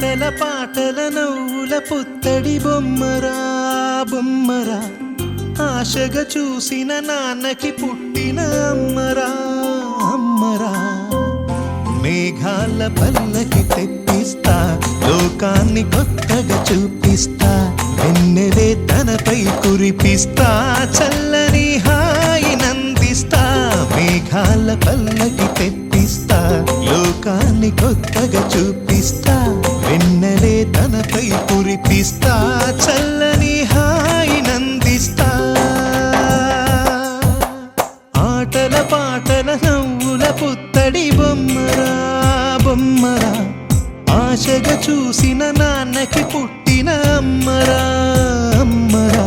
ఆటల పాటల నవ్వుల పుత్తడి బొమ్మరా బొమ్మరా, ఆశగా చూసిన నాన్నకి పుట్టిన అమ్మరా అమ్మరా. మేఘాల పల్లకి తెప్పిస్తా, లోకాన్ని కొత్తగా చూపిస్తా, వెన్నెలే తనపై కురిపిస్తా, చల్లని హాయి నందిస్తా. మేఘాల పల్లకి తెప్పిస్తా, లోకాన్ని కొత్తగా చూపిస్తా, వెన్నెలే తనపై కురిపిస్తా, చల్లని హాయి నందిస్తా. ఆటల పాటల నవ్వుల పుత్తడి బొమ్మరా బొమ్మరా, ఆశగా చూసిన నాన్నకి పుట్టిన అమ్మరా అమ్మరా.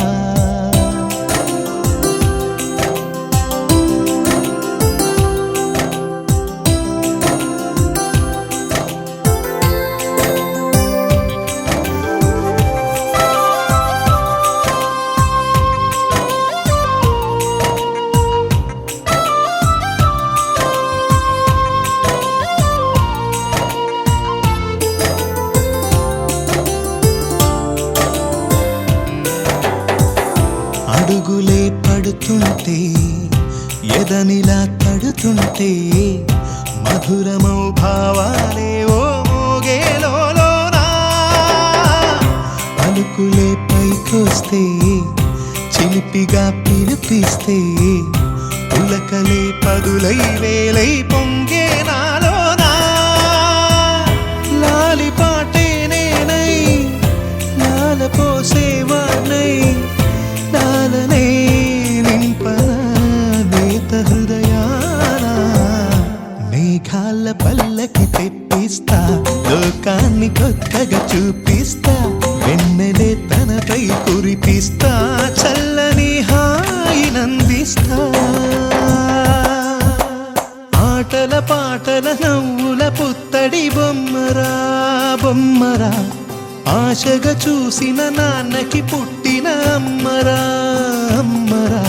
అడుగులే పడుతుంటే, ఎదనిలా తడుతుంటే, మధురమౌ భావాలే ఓ మోగేలోనా. పలుకులే పైకొస్తే, చిలిపిగా పిలిపిస్తే, పులకలే పదులై వేలై పొంగే నాలోనా. లాలిపాటే నేనై లాల పోసేవాణ్ణై, లాలనే నింపనా నేత హృదయాన. మేఘాల పల్లకి తెప్పిస్తా, లోకాన్ని కొత్తగా చూపిస్తా, వెన్నెలే తనపై కురిపిస్తా, చల్లని హాయి నందిస్తా. ఆటల పాటల నవ్వుల పుత్తడి బొమ్మరా బొమ్మరా, ఆశగా చూసిన నాన్నకి పుట్టిన అమ్మరా అమ్మరా.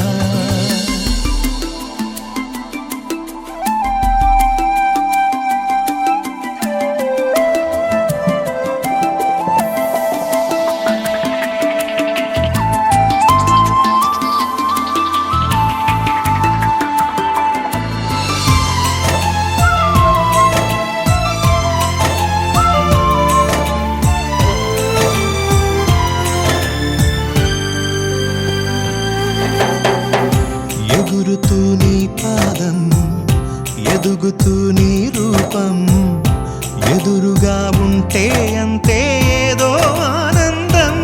ఎగురుతూ నీ పాదం, ఎదుగుతూ నీ రూపం, ఎదురుగా ఉంటే అంతే ఏదో ఆనందం.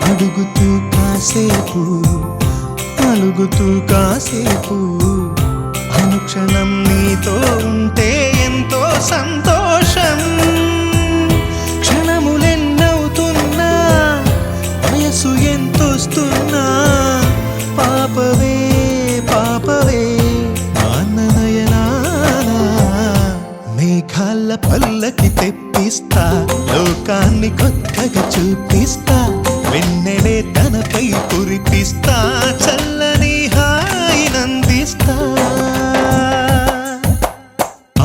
అడుగుతూ కాసేపు, అలుగుతూ కాసేపు, అనుక్షణం నీతో ఉంటే ఎంతో సంతోషం. క్షణములెన్నవుతున్నా, వయసు ఎంతొస్తున్నా, పాపవే పాపవే నాన్ననయనానా. మేఘాల పల్లకి తెప్పిస్తా, లోకాన్ని కొత్తగా చూపిస్తా, వెన్నెలే తనపై కురిపిస్తా, చల్లని హాయి నందిస్తా.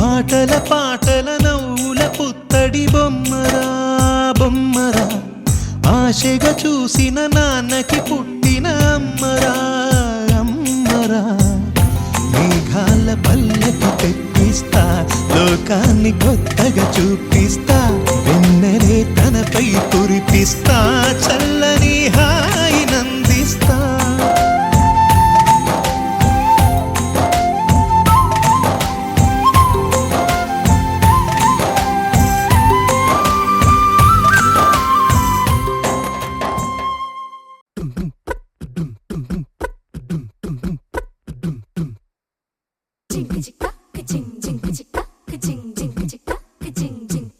ఆటల పాటల నవ్వుల పుత్తడి బొమ్మరా బొమ్మరా, ఆశగా చూసిన నాన్నకి పుట్టిన అమ్మరా అమ్మరా. మేఘాల పల్లకి తెప్పిస్తా, లోకాన్ని కొత్తగా చూపిస్తా, వెన్నెలే తనపై కురిపిస్తా, చల్లని హాయి నందిస్తా. Jingle, jingle, jingle, jingle, jingle, jingle, jingle, jingle, jingle.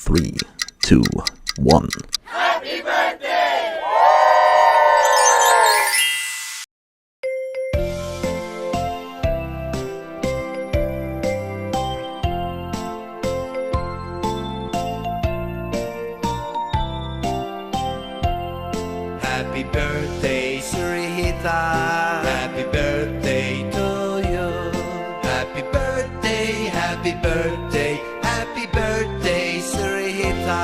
3, 2, 1. Happy birthday! Happy birthday, Surihita. Happy birthday to you. Happy birthday, happy birthday, happy birthday, Surihita.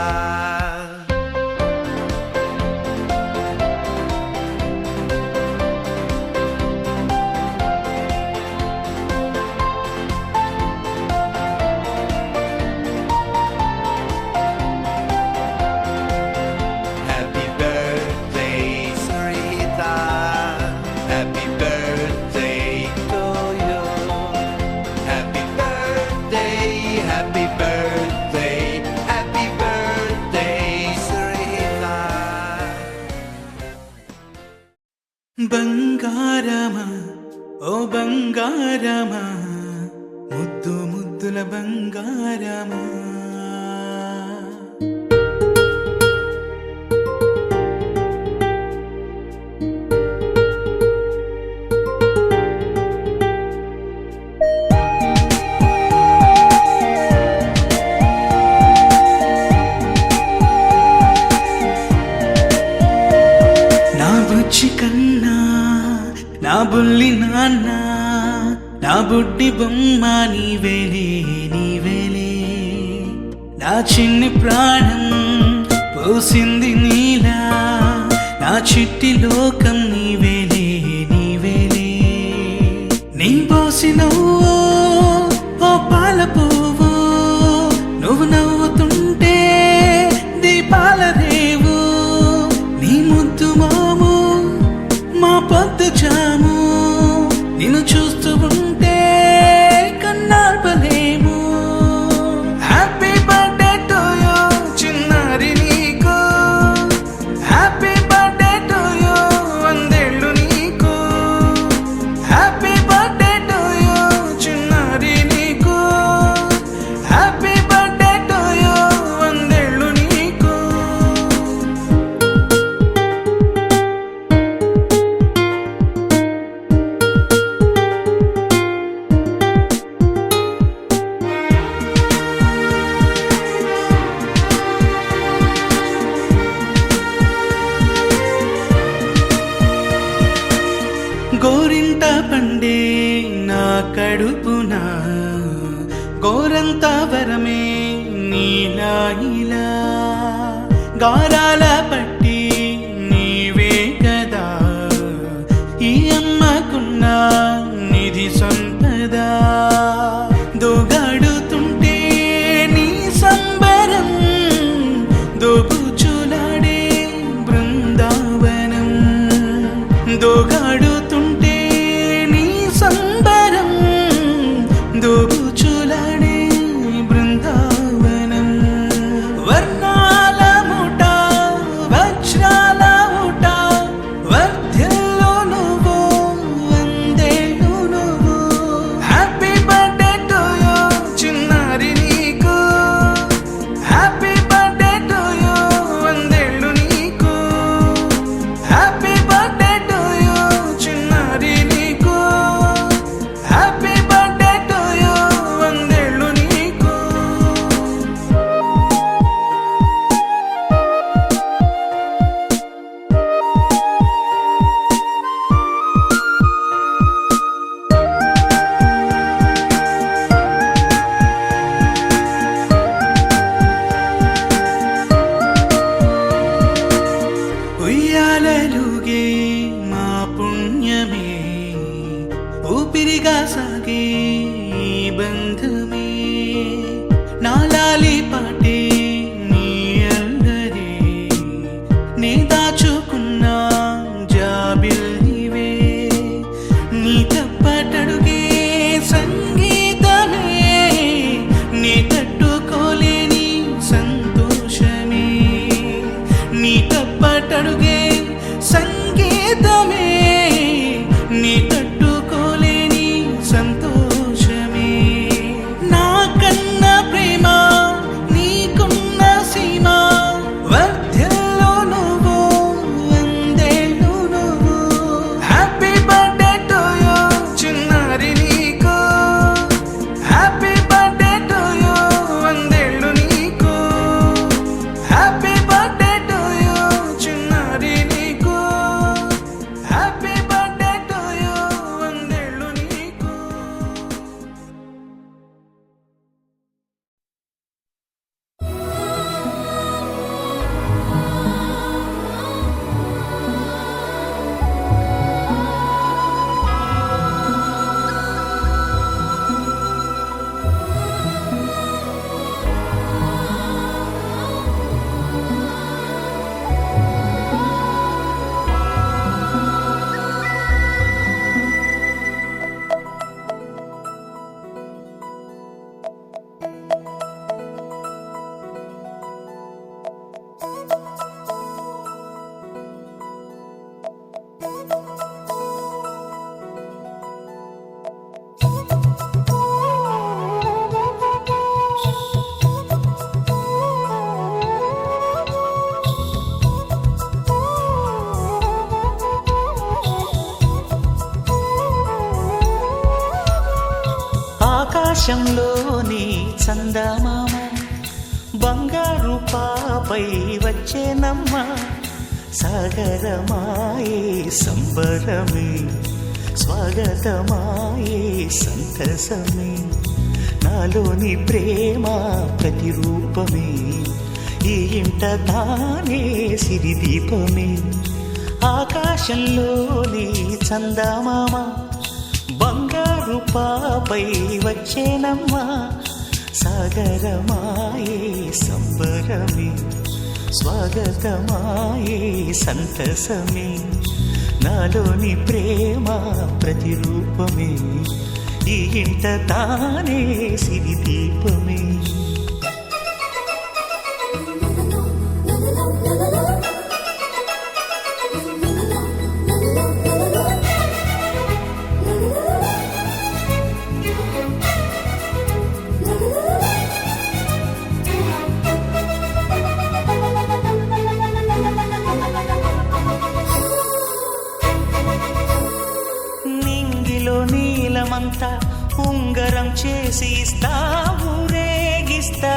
Happy birthday, Surihita. Happy birthday to you. Happy birthday, happy birthday, happy birthday, Surihita. బంగారమా ఓ బంగారమా ముద్దు ముద్దుల బంగారమా నా బుజ్జి కన్నా నా బుల్లి నాన్న నా బుడ్డి బొమ్మ నీవేలే నీవేలే నా చిన్ని ప్రాణం పోసింది నీలా నా చిట్టి లోకం నీవేలే నీవేలే నీ పోసినవు ఓ పాల పువ్వు నువ్వు నవ్వుతుంటే దీపాల రేవు నీ ముద్దు మాము మా పొద్దు జాము నిన్ను చూస్తూ ఉంటే కన్నార్పలేము హ్యాపీ బర్త్డే టు యూ చిన్నారి నీకు హ్యాపీ బర్త్డే టు యూ వందేళ్ళు నీకు హ్యాపీ బర్త్డే టు యూ చిన్నారి నీకు హ్యాపీ బర్త్డే టు యూ వందేళ్ళు నీకు గోరింట పండే నా కడుపున గోరంత వరమే నీలా ఇలా గారాల పట్టి నీవే కదా ఈ అమ్మకున్న నిధి సంపద దోగాడుతుంటే నీ సంబరం దోబుచులాడే బృందావనం దోగాడుతుంటే నీ సంబరం దోబుచులాడే బృందావనం వర్ణాల ముఠ వజ్రాల ముఠ వర్ధ్యల్లో నువ్వు వందేళ్ళు నువ్వు హ్యాపీ బర్త్డే టు యూ చిన్నారి నీకు హ్యాపీ బర్త్డే టు యూ వందేళ్ళు నీకు హ్యాపీ బర్త్డే టు యూ చిన్నారి నీకు హ్యాపీ బర్త్డే టు యూ వందేళ్ళు నీకు ఉయ్యాలలుగే మా పుణ్యమే ఊపిరిగా సాగే ఈ బంధమే నాలాలి పాటే నీ అల్లరే నే దాచుకున్న జాబిల్లివే నీ తప్పటడుగే సంగీతమే నీ తట్టుకోలేని సంతోషమే నీ తప్పటడుగే సంగీతమే నీ తట్టుకోలేని సంతోషమే నా కన్న ప్రేమ నీకున్న ఆకాశంలోని చందమామ బంగారు పాపై వచ్చేనమ్మ సాగరమాయే సంబరమే స్వాగతమాయే సంతసమే నాలోని ప్రేమ ప్రతిరూపమే ఈ ఇంట తానే సిరిదీపమే ఆకాశంలోని చందమామ బంగారు పాపై వచ్చేనమ్మా సాగరమాయే సంబరమే స్వాగతమాయే సంతసమే నాలోని ప్రేమ ప్రతిరూపమే ఈ ఇంట తానే సిరిదీపమే నీలమంతా ఉంగరం చేసి ఇస్తా ఊరేగిస్తా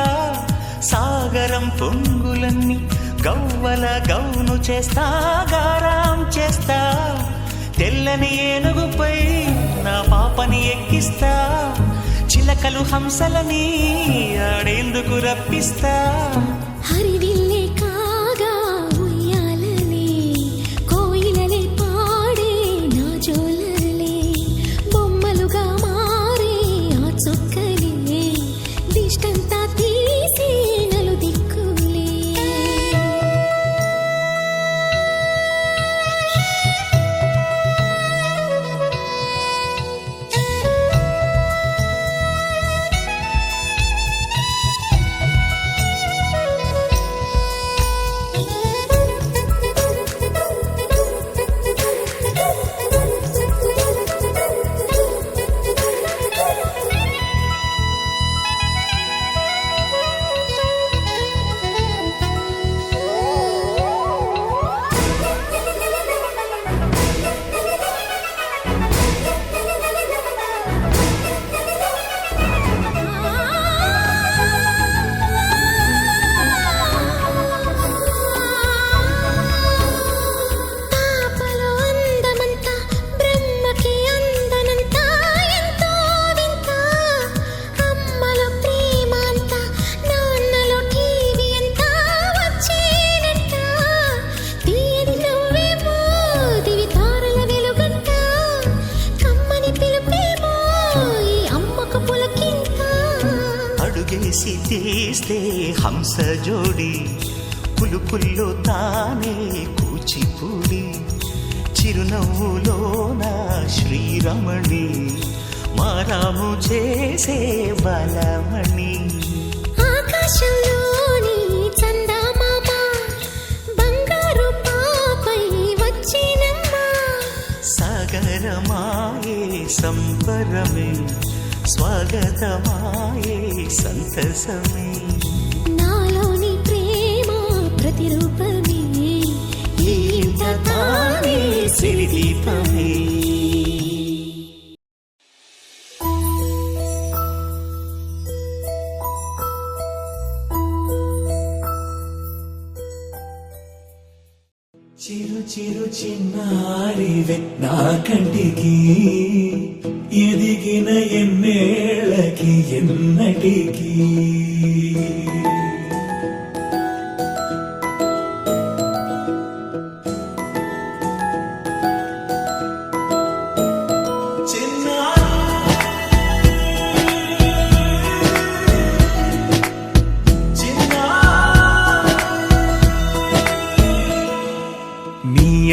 సాగరం పొంగులన్నీ గవ్వల గౌను చేస్తా గారాం చేస్తా తెల్లని ఏనుగుపై నా పాపని ఎక్కిస్తా చిలకలు హంసలని ఆడేందుకు రప్పిస్తా హరివిల్లే కాగా ఉయ్యాలలే కోయిలలే పాడే నా జోలలే బొమ్మలుగా మారే ఆ చుక్కలే దిష్టంతా తీసి నలు దిక్కులే అడుగేసి తీస్తే హంస జోడి పులుపుల్లో తానే కూచిపూడి చిరునవ్వులోన శ్రీరమణి మారాము చేసే బలమణి ఆకాశంలోని చందమామ బంగారు పాపై వచ్చినమ్మా సాగరమాయే సంబరమే స్వాగతమాయే సంతసమే నాలోని ప్రేమ ప్రతిరూపమే ఈ ఇంట తానే సిరిదీపమే చిరు చిరు చిన్నారివే నా కంటికి ఎదిగిన ఎన్నేళ్ళకి ఎన్నటికి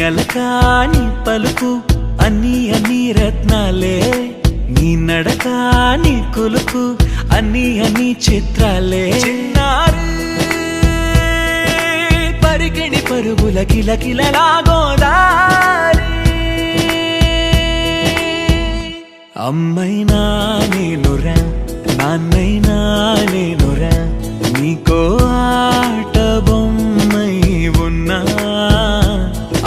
అలకాని పలుకు అన్ని అన్ని రత్నాలే నీ నడకాని కులుకు అన్ని అన్ని చిత్రాలే చిన్నారు పరికిణి పరుగుల కిలకిలలాగోదారి అమ్మైనా నేనురా నాన్నైనా నేనురా నీకో ఆట బొమ్మై ఉన్నా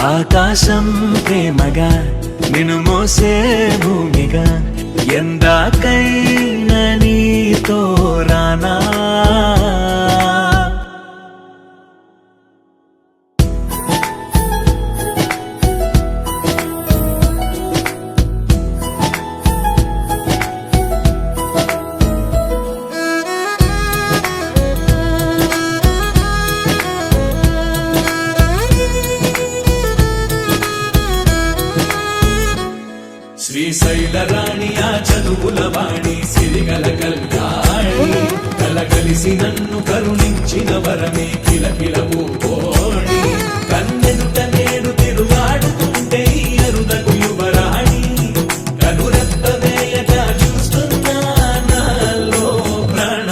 ఆకాశం ప్రేమగా నిన్ను మోసే భూమిగా ఎందాకైనా నీతో రానా శ్రీశైల రాణి ఆ చదువుల వాణి సిరిగల కళ్యాణి కలగలిసి నన్ను కరుణించిన వరమే కిలకిల పూకోణి కన్నెదుట నేడు తిరుగాడుతుంటే ఈ అరుదకు యువరాణి కనురెప్ప వేయగా చూస్తున్నా నాలో ప్రాణ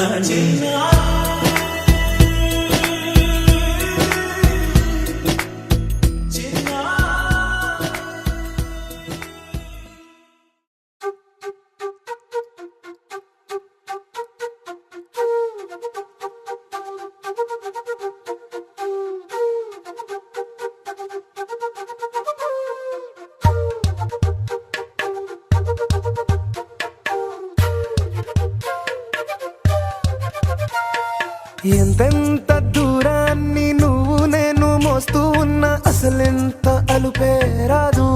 ఎంతెంత దూరాన్ని నువ్వు నేను మోస్తూ ఉన్నా అసలెంత అలుపే రాదు.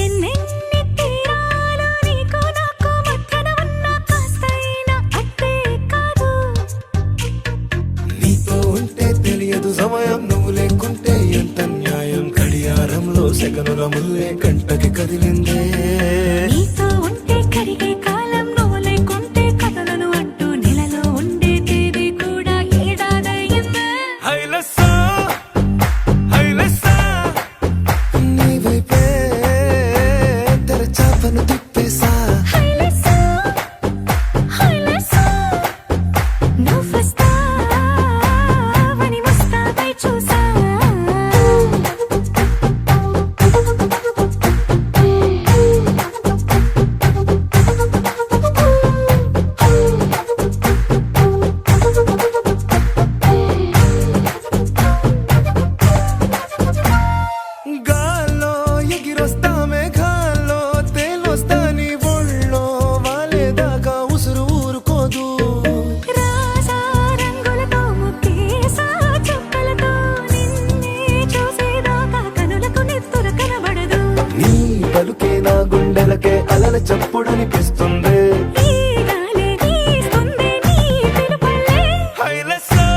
ఎన్నెన్ని తీరాలు నీకు నాకు మధ్యన ఉన్న కాస్తైనా అట్టే కాదు. నీతో ఉంటే తెలియదు సమయం, నువ్వు లేకుంటే ఎంత న్యాయం. గడియారంలో సెకనుల ముల్లే గంటకి కదిలిందే. నీతో ఉంటే కరిగే కాలం, నువ్వు లేకుంటే కథలను అంటూ నెలలో ఉండే తేదీ కూడా ఏడాదయ్యిందే. హైలెస్సా హైలెస్సా నీ వైపే తెరచాపను తిప్పేసా. హైలెస్సా, హైలెస్సా, నువ్వొస్తావని ముస్తాబై చూసా. గాల్లో ఎగిరొస్తా మేఘాల్లో తేలొస్తా నీ ఒళ్ళో వాలేదాకా ఉసురు ఊరుకోదు. రాజా రంగులతో ముక్కేసా చుక్కలతో నిన్నే చూసేదాకా కనులకు నెత్తుర కనబడదు. నీ పలుకే నా గుండెలకే అలల చప్పుడనిపిస్తుంది. ఈ గాలే వీస్తుంది నీ పిలుపులే. హైలెస్సా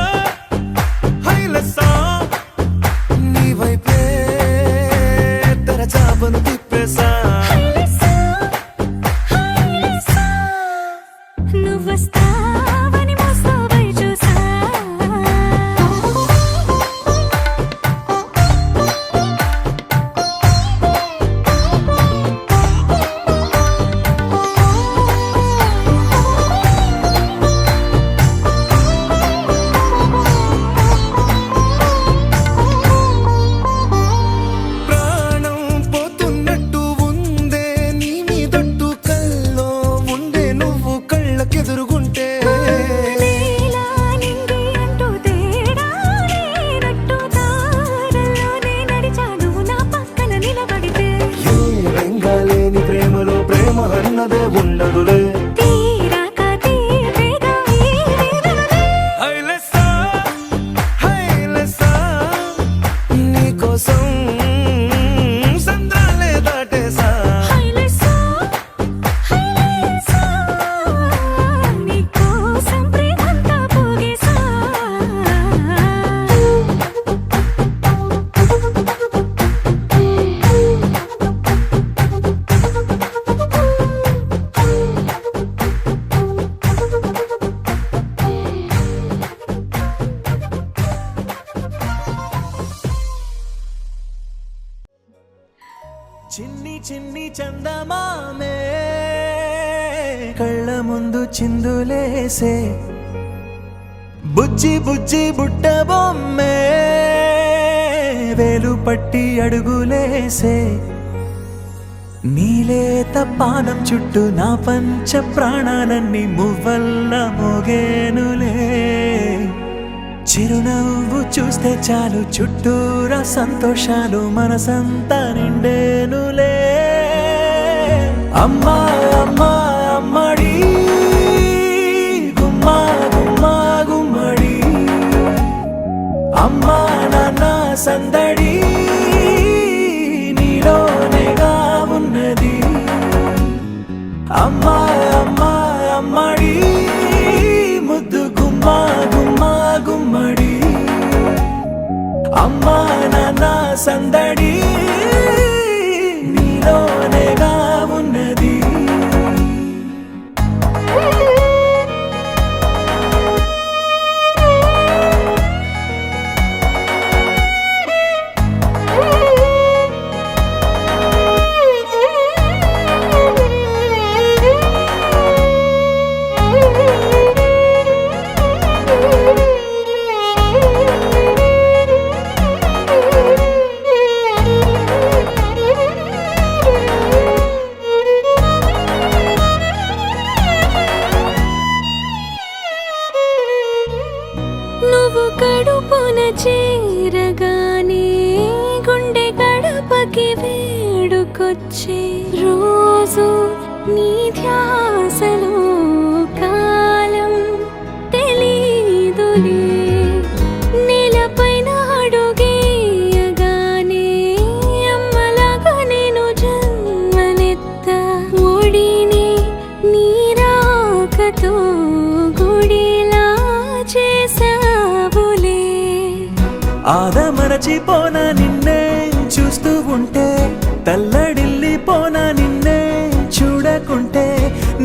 హైలెస్సా నీ వైపే తెరచాపను తిప్పేసా. హైలెస్సా, హైలెస్సా, నువ్వొస్తావని ముస్తాబై చూసా. ప్రాణం పోతున్నట్టు ఉందే నీ మీదొట్టు, కల్లో ఉండే నువ్వు కళ్ళకెదురుగుంటే. నీలా నింగి అంటూ తేడా లేనట్టు దారుల్లోనే నడిచా నువ్వు నా పక్కన నిలబడితే. ఏ బెంగాలేని ప్రేమలో ప్రేమ అన్నదే ఉండదులే. తీరాక తీరేగా ఈ వేదనలే. హైలెస్సా హైలెస్సా నీకోసం సంద్రాలే దాటేసా. హైలెస్సా, హైలెస్సా, నీకోసం ప్రేమంతా పోగేసా. చిన్ని చిన్ని చందమామే కళ్ళ ముందు చిందులేసే, బుజ్జి బుజ్జి బుట్ట బొమ్మే వేలు పట్టి అడుగులేసే. నీలేత పానం చుట్టూ నా పంచ ప్రాణాలన్నీ మువ్వల్ల మోగేనులే. చిరునవ్వు చూస్తే చాలు చుట్టూరా సంతోషాలు మనసంతా నిండేనులే. అమ్మా అమ్మా అమ్మడి గుమ్మా గుమ్మా గుమ్మడి అమ్మా నాన్న సందడి నీలోనేగా ఉన్నది అమ్మా అమ్మా అమ్మడి ముద్దు గుమ్మా గుమ్మా గుమ్మడి అమ్మా నాన్న సందడి నీలోనేగా ఉన్నది నువ్వు కడుపున చేరగానే గుండె గడపకి వేడుకొచ్చే రోజు నీ ధ్యాసలో కాలం తెలీదులే నేలపైన అడుగేయగానే అమ్మలాగా నేను జన్మనెత్త ఒడిని నీ రాకతో గుడిలా చేసావులే ఆదమరచిపోన నిన్నే చూస్తూ ఉంటే తల్లడిల్లిపోన నిన్నే చూడకుంటే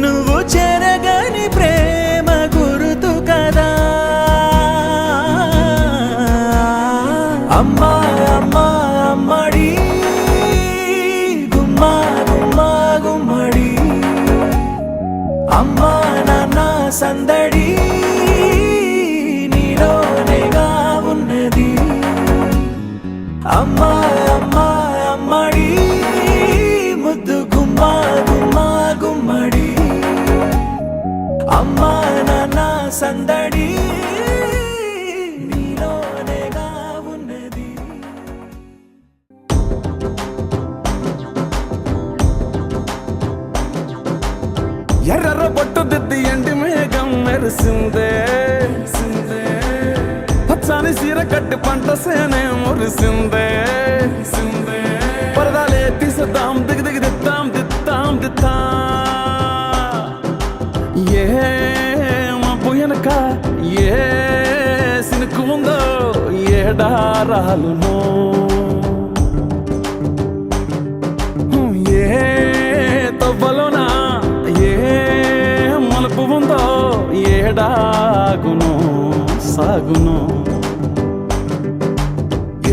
నువ్వు చెరగని ప్రేమ గురుతు కదా అమ్మా అమ్మా అమ్మడి గుమ్మా గుమ్మా గుమ్మడి అమ్మా నాన్న సందడి నీలోనేగా ఉన్నది అమ్మా అమ్మా అమ్మడి ముద్దు గుమ్మా గుమ్మా గుమ్మడి అమ్మా నాన్న సందడి నీలోనేగా ఉన్నది ఎర్ర బొట్టు దిద్ది ఎండి మేఘం మెరిసిందే పచ్చని సీర కట్టి పంట సేనే మురిసిందే పరదాలే తీసేద్దాం దిగి దిగి దిద్దాం దిద్దాం దిద్దా ఏ మబ్బు వెనక ఏ సినుకు ఉందో ఏడారాలునో ఏ తవ్వలోనా ఏ మలుపు ఉందో ఏడాగును సాగును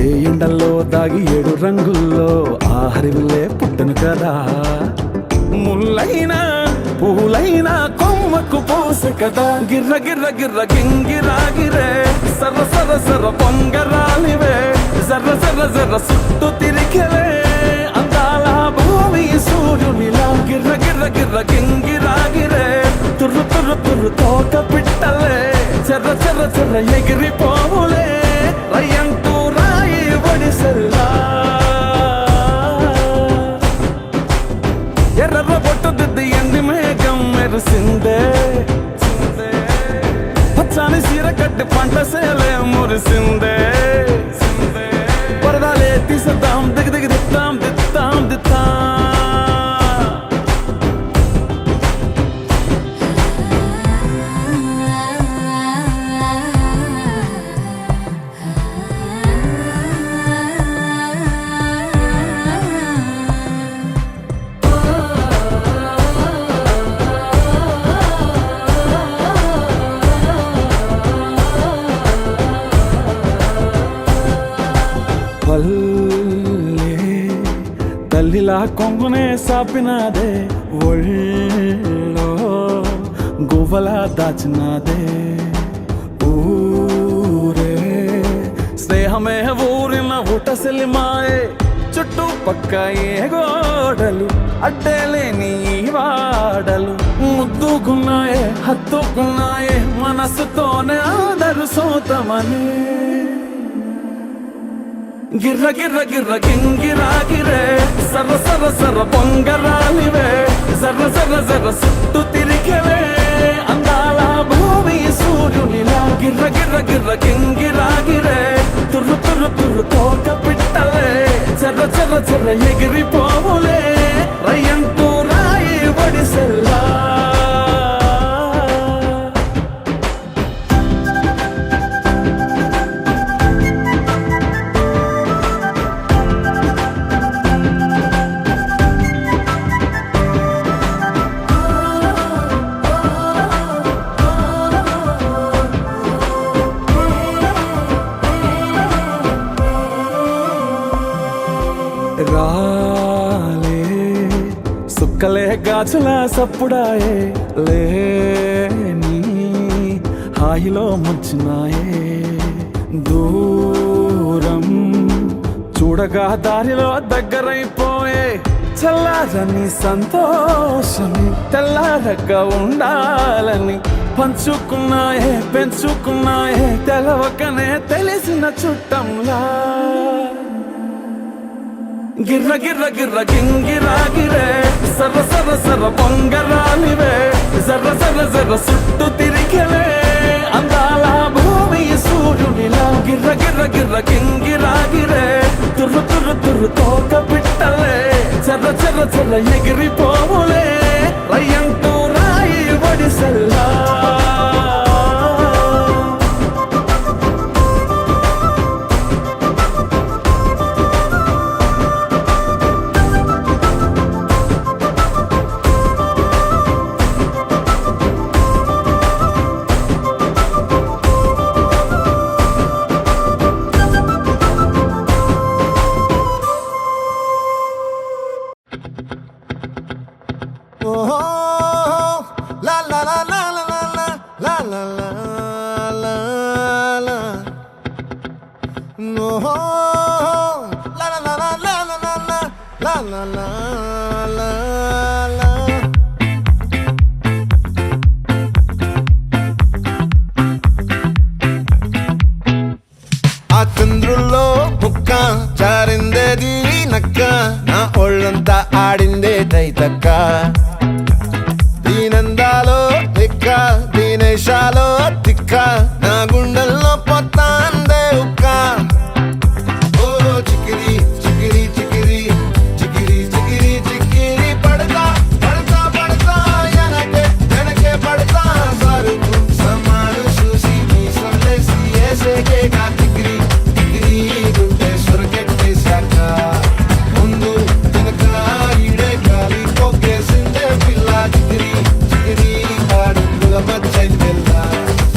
ఏ ఎండల్లో దాగి 7 రంగుల్లో ఆ హరివిల్లే పుట్టను కదా ముల్లైనా పూలైనా కొమ్మకు పోసె కదా గిర్ర గిర్ర గిర్ర గింగిరాగిరే సర్ర సర్ర సర్ర పొంగరాలివే జర్ర జర్ర జర్ర సుట్టు తిరిగలే అందాల భూమి సూర్యునిలా గిర్ర గిర్ర గిర్ర గింగిరాగిరే తుర్రు తుర్రు తుర్రు తోక పిట్టలే చెర్ర చెర్ర చెర్ర ఎగిరిపోవులే రయ్యంటూ రాయి ఒడిసెల్లా ఎర్ర బొట్టు దిద్ది ఎండి మేఘం మెరిసిందే పచ్చని సీర కట్టి పంట సేలే మురిసిందే పరదాలే తీసేద్దాం దిగి దిగి దిద్దాం దిద్దాం దిద్దా తల్లిలా కొంగునే సాపినాదే ఒళ్ళో గువ్వలా దాచినాదే ఊరే స్నేహమే ఊరిన ఊటసెలి మాయే చుట్టూ పక్క ఏ గోడలు అడ్డేలేని వాడలు ముద్దుకున్నాయే హత్తుకున్నాయే మనసుతోనే ఆదరు సోతమని గిర్ర గిర్ర గిర్ర గింగిరాగిరే సర సర సర పొంగరాలివే జర్ర జర్ర జర్ర సుట్టు తిరిగవే అందాల భూమి సూర్యునిలా గిర్ర గిర్ర గిర్ర గింగిరాగిరే తుర్రు తుర్రు తుర్రు తోక పిట్టలే చెర్ర చెర్ర చెర్ర ఎగిరిపోవులే రయ్యంటూ రాయి వడిసెల్లా రాలే సుక్కలే గాజుల సప్పుడాయే లేని హాయిలో ముంచున్నాయే దూరం చూడగా దారిలో దగ్గరైపోయే చల్లారని సంతోషమి తెల్లారక ఉండాలని పంచుకున్నాయే పెంచుకున్నాయే తెలవకనే తెలిసిన చుట్టంలా గిర్ర గిర్ర గిర్ర గింగిరాగిరే సర సర సర పొంగరాలివే జర్ర జర్ర జర్ర సుట్టు తిరిగవే అందాల భూమి సూర్యునిలా గిర్ర గిర్ర గిర్ర గింగిరాగిరే తుర్రు తుర్రు తుర్రు తోక పిట్టలే చెర్ర చెర్ర చెర్ర ఎగిరిపోవులే రయ్యంటూ రాయి వడిసెల్లా La la la la la la la la la la la. No, la la la la la la la la la la la la. ఆ చంద్రుల్లో ముక్క చారిందేది నక్క నా ఒళ్ళంతా ఆడిందే తైతక్క దీనందాలో తిక్క దీనేశాలో తిక్క నా గుండెల్లో పొత్తాందే ఉక్క ఓ చికిరి చికిరి చికిరి చికిరి చికిరి చికిరి పడతా పడతా పడతా ఎనకే ఎనకే పడతా సరుకు సమాను చూసి మీ సొల్లేసి ఏసేకే కా చికిరి చికిరి గుండె సొరకెట్టేశాక ముందు వెనక ఈడే గాలి కొక్కేసిందే పిల్ల చికిరి చికిరి ఆడుగుల మచ్చైంది పిల్ల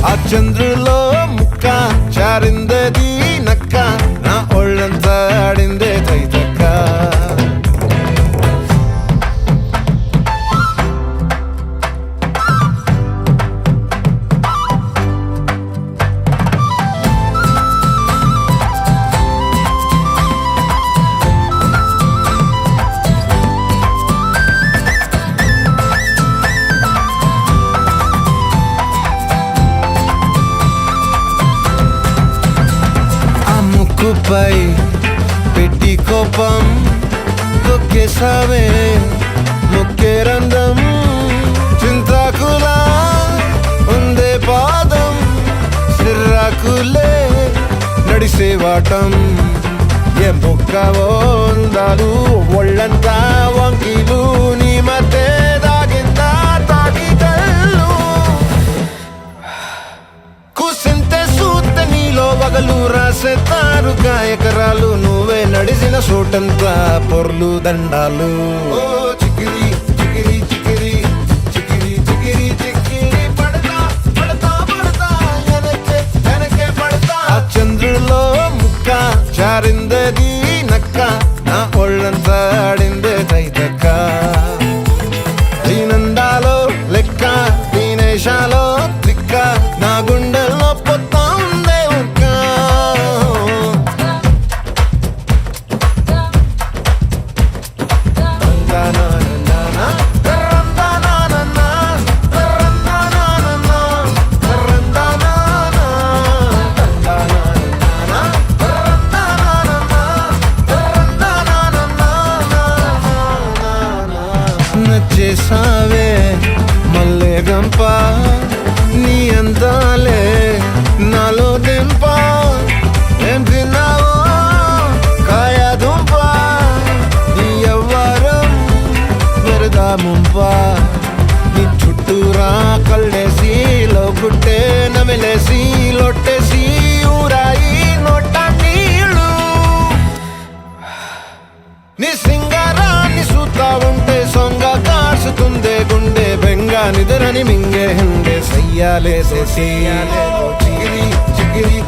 ఆ చంద్రులో ముక్క చారిందది నక్క నా ఒళ్ళంతా ఆడిందే తైతక్క ముక్కుపై పెట్టి కోపం తొక్కేసావే ముక్కే రంధ్రం చింతాకులా ఉందే పాదం సిర్రాకులే నడిసేవాటం ఏ బొక్కవో అందాలు ఒళ్ళంతా వంకీలు నీ మధ్య దాగిందా తాకితల్లు కూసింతే సూత నీలో వగలు రాసేతారుగా ఎకరాలు నువ్వే నడిసిన చోటంతా పొర్లు దండాలు ఓ చికిరి చికిరి చికిరి చికిరి చికిరి చికిరి పడతా పడతా పడతా ఎనకే ఎనకే పడతా ఆ చంద్రులో ముక్క చారిందది నక్క నా ఒళ్ళంతా ఆడిందే తైతక్క దీనందాలో లెక్క దీనేశాలో తిక్క నా గుండెల్లో పొత్తా ఉందే ఉక్క నా నా నా నా గుట్టే నమిలేసి లొట్టేసి ఊరాయి నోట నీళ్ళు నీ సింగారాన్ని చూస్తా ఉంటే సొంగ కాసుతుందే గుండె బెంగా నిద్రని మింగే హండే సయ్యాలే చిగిరి చిగిరి